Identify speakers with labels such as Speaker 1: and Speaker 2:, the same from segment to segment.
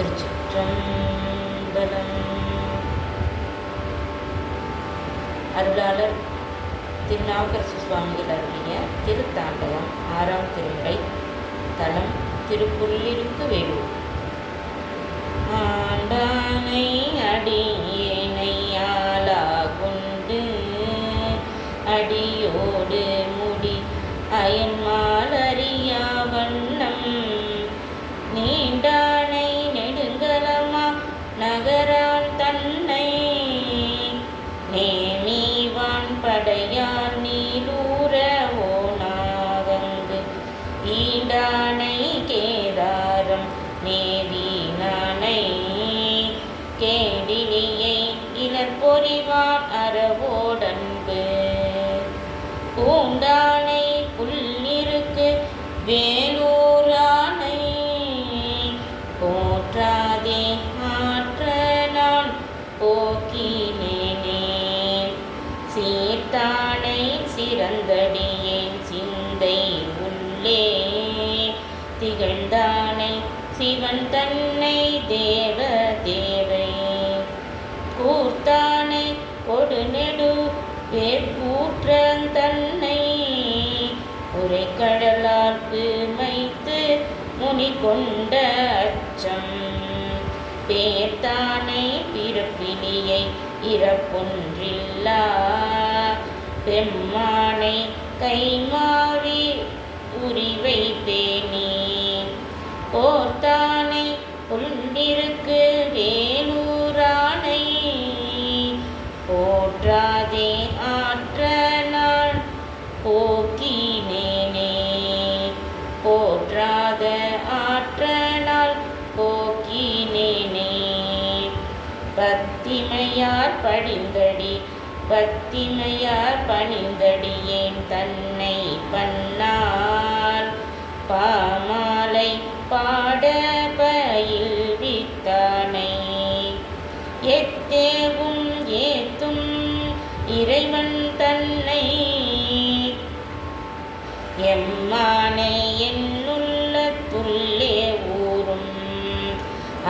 Speaker 1: திருச்சிற்றம்பலம். அருளாளர் திருநாவுக்கரசு சுவாமிகள் அருளிய திருத்தாண்டகம் 6ஆம் திருமுறை. தலம் திருப்புள்ளிருக்கு வேலூர். ஆண்டானை அடியேனை ஆளா கொண்டு அடியோடு முடி அயன்மாலறியா வண்ணம் நீண்டானை நெடுங்கலமா நகரான் தன்னை நேமிவான் படையார் நீலூர ஓனாகங்கு ஈண்டானை கேதாரம் மேவினானை கேடிலியை இலர் பொறிவான் அறவோடன்பு பூண்டானை புல்லிருக்கு வேலூரானை போற்றாதே ஆற்ற நான் போக்கினேனே சீர்த்தானை சிறந்தடியேன் சிந்தை உள்ளே திகழ்ந்தானை சிவன் தன்னை தேவ தேவை கூர்த்தானை கொடுநெடு வேற்கூற்றன் தன்னை உரைக்கடலார்க்கு மைத்து முனி கொண்ட அச்சம் பேர்த்தானை பிறப்பிலியை இறப்பொன்றில்லா பெம்மானை கைமாவி உரிவை பேணி போர்த்தானை புல்லிருக்கு வேலூரானை போற்றாதே ஆற்ற நான் போக்கினேனே போற்றாத ஆற்ற நாள் போக்கினேனே பத்திமையார் படிந்தடி பத்திமையார் பணிந்தடியேன் தன்னை பன்னார் பாமாலை பாட பயில்வித்தானை எத்தேவும் ஏத்தும் இறைவன் தன்னை எம்மானை என்னுள்ளத்துள்ளே ஊரும்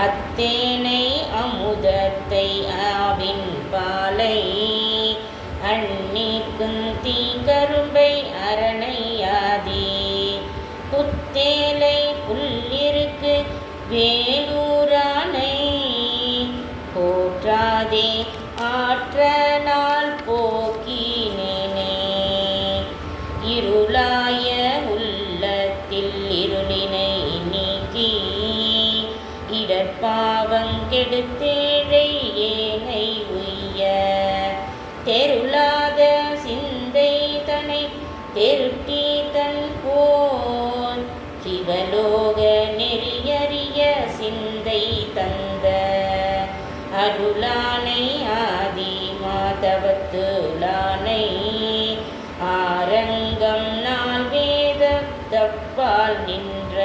Speaker 1: அத்தேனை அமுதத்தை ஆவின் பாலை அன்னிக்கும் தீங்கரும்பை அரணையாதி புத்தேலை புல்லிருக்கு வேலூரானை போற்றாதே ஆற்ற நாள் போக்கினேனே இருளாய உள்ளத்தில் இருளினை நீக்கி இடர்பாவங்கெடுத்தேழை ஏனை உய்ய தெருளாத சிந்தை தனை தெருட்டி தன் போல் சிவலோக நெறியறிய சிந்தை தந்த அருளானை ஆதி மாதவத்துலானை ஆரங்கம் நாள் வேத தப்பால் நின்ற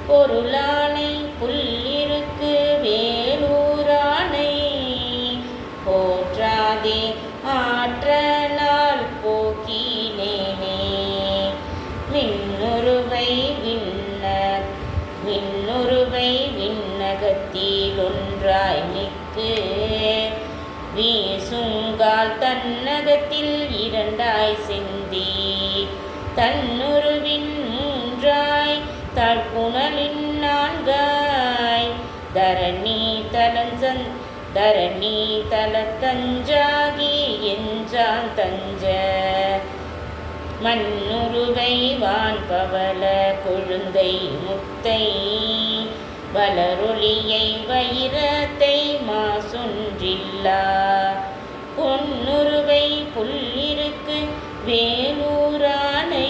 Speaker 1: பொருளானை புல்லிருக்கு வேலூரானை போற்றாதே ஆற்ற நாள் போக்கினேனே மின்னுருவை விண்ணகத்தில் ஒன்றாய் மிக்கு வீசுங்கால் தன்னகத்தில் இரண்டாய் சிந்தி தன்னுருவின் மூன்றாய் தற்புணலின் நான்காய் தரணி தலத்தஞ்சாகி என்றான் தஞ்ச மண்ணுருவை வான்பவள கொழுந்தை முத்தை வளரொளியை வைரத்தை மாசொன்றில்லா பொன்னுருவை புல்லிருக்கு வேலூரானை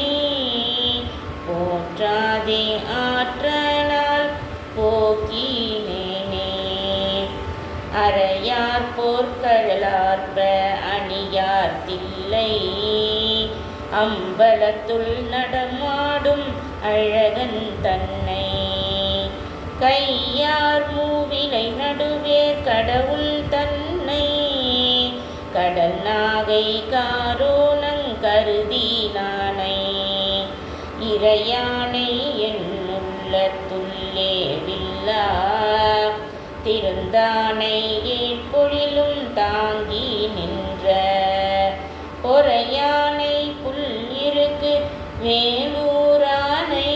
Speaker 1: போற்றாதே ஆற்ற நாள் போக்கினேனே அறையார் போர்க்கழலார்ப அணியார் தில்லை அம்பலத்துள் நடமாடும் அழகன் தன்னை கையார் மூவிலை நடுவேர் கடவுள் தன்னை கடல் நாகை காரோணங் கருதி நானை இறையானை என்னுள்ளத்துள்ளே வில் இல்லா திருந்தானை ஏற்பொழிலும் தாங்கி நின்ற பொறையானை புல்லிருக்கு வேலூரானை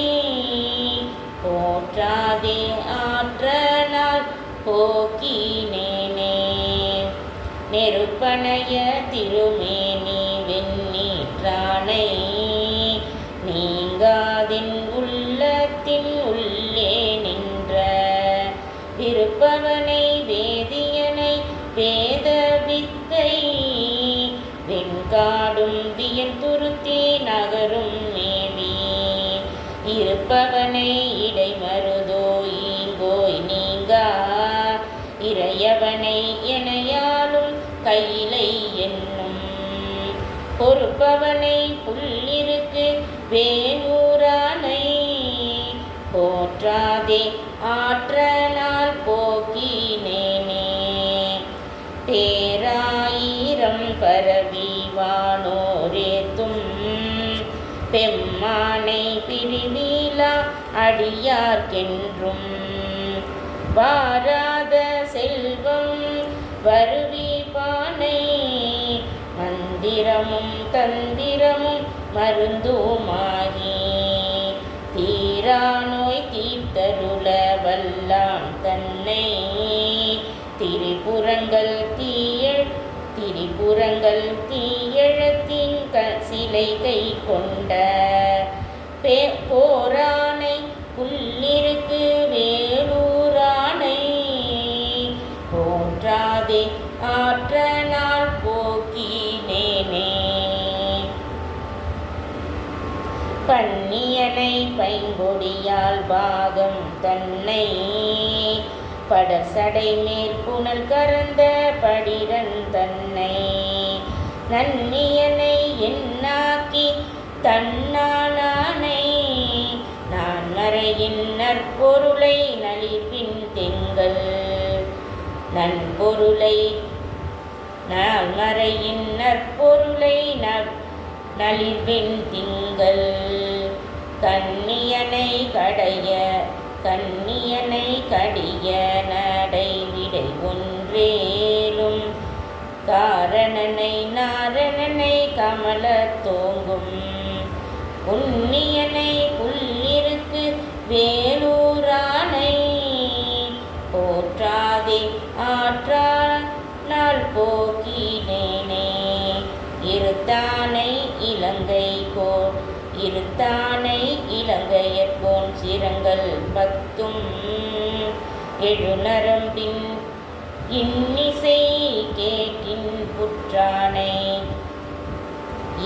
Speaker 1: போற்றாதே ஆற்றனால் போக்கினேனே நெருப்பனைய திருமேனி வெண்ணீற்றானை நீங்காதின் உள்ளத்தின் உள்ளே நின்ற இருப்பவனை வேதியனை வேத வித்தை வெண்காடும் வியன்துருத்தி நகரும் மேவி இருப்பவனை இடைமருதோ ஈங்கோய் நீங்கா இறையவனை எனையாலும் கையிலை என்னும் பொறுப்பவனை புல்லிருக்கு வேலூரானை போற்றாதே ஆற்றனால் போக்கினேனே பேராயிரம் பரவி வானோரேத்தும் பெம்மானை பிரிவீலா அடியார்க்கென்றும் வாராத செல்வம் வருவிப்பானை மந்திரமும் தந்திரமும் மருந்துமாகி தீரா நோய் தீர்த்தருள வல்லாம் தன்னை திரிபுரங்கள் தீயழத்தின் சிலை கை கொண்ட போரானை புல்லிருக்கு வேலூரானை போற்றாதே ஆற்றனால் போக்கினேனே பன்னியனை பைங்கொடியால் பாகம் தன்னை படசடை மேல் புனல் கறந்த படிரன் தன்னை நன்னியனை எண்ணாக்கி தன்னானானை நான் மறையின் நற்பொருளை நலிப்பின் தெங்கள் நன்பொருளை நான் மறையின் நற்பொருளை நலிவின் திங்கள் கண்ணியனை கடிய நடை விடை ஒன்றேலும் காரணனை நாரணனை கமல தோங்கும் புண்ணியனை புல்லிருக்கு வேலூரானை போற்றாதே ஆற்றானால் போக்கினேனே இருத்தானை இலங்கையர்கோன் சிரங்கள் 10 எழுநரம்பின் இன்னிசை கேட்டின் புற்றானை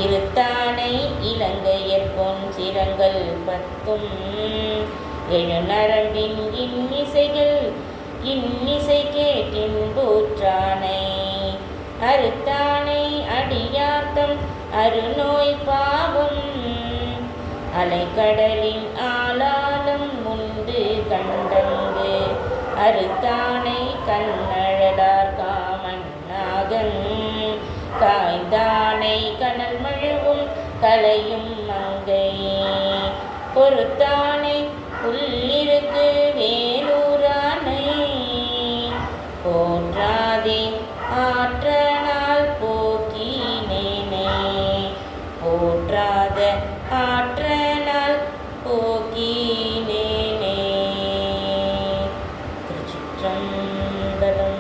Speaker 1: இருத்தானை இலங்கையர்கோன் சிரங்கள் 10 எழுநரம்பின் இன்னிசை கேட்டின் புற்றானை அறுத்தானை அடியார்த்தம் அருநோய் பாவம் அலைக்கடலின் ஆளாலம் உண்டு கண்டங்கு அறுத்தானை கண்ணழலார் காமன் நாகன் காய்ந்தானை கனல் மழுவும் கலையும் மங்கை பொறுத்தானை புல்லிருக்கு வேலூரானை போற்றாதே ஆற்றனால் போக்கினேனே போற்றாத ஆற்றனால் போக்கினேனே. திருச்சிற்றம்பலம்.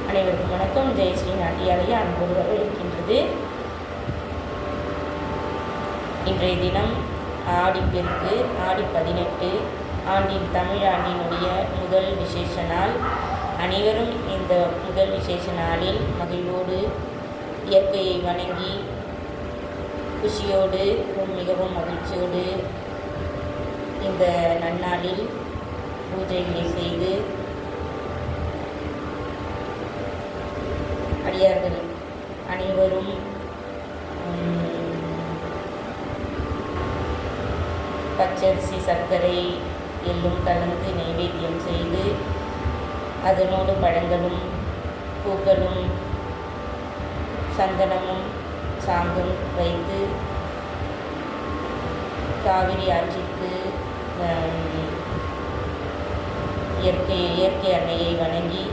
Speaker 1: அனைவருக்கும் வணக்கம். ஜெயஸ்ரீ நாட்டியாலய அன்போடு வரவேற்கின்றது. இன்றைய தினம் ஆடிப்பெருக்கு, ஆடி 18, ஆண்டின் தமிழ் ஆண்டினுடைய முதல் விசேஷ நாள். அனைவரும் இந்த முதல் விசேஷ நாளில் மகிழ்வோடு இயற்கையை வணங்கி குஷியோடு மிகவும் மகிழ்ச்சியோடு இந்த நன்னாளில் பூஜைகளை செய்து அடியார்கள் அனைவரும் பச்சரிசி சர்க்கரை எள்ளும் கலந்து நைவேத்தியம் செய்து அதனோடு பழங்களும் பூக்களும் சந்தனமும் சாந்தும் வைத்து காவிரி ஆற்றிற்கு ஆம், இயற்கை அன்னையை வணங்கி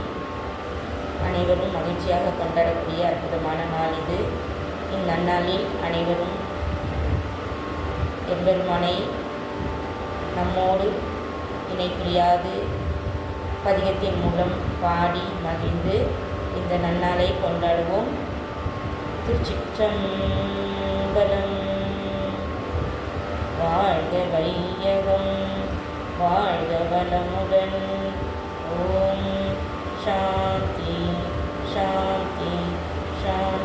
Speaker 1: அனைவரும் மகிழ்ச்சியாக கொண்டாடக்கூடிய அற்புதமான நாள் இது. இந்நன்னாளில் அனைவரும் எம்பெருமானை நம்மோடு இணை புரியாது பதிகத்தின் மூலம் பாடி மகிழ்ந்து இந்த நன்னாளை கொண்டாடுவோம். திருச்சிற்றம்பலம். வாழ்க வையகம் வாழ்க வளமுடன். ஓம் சாந்தி சாந்தி சாந்தி.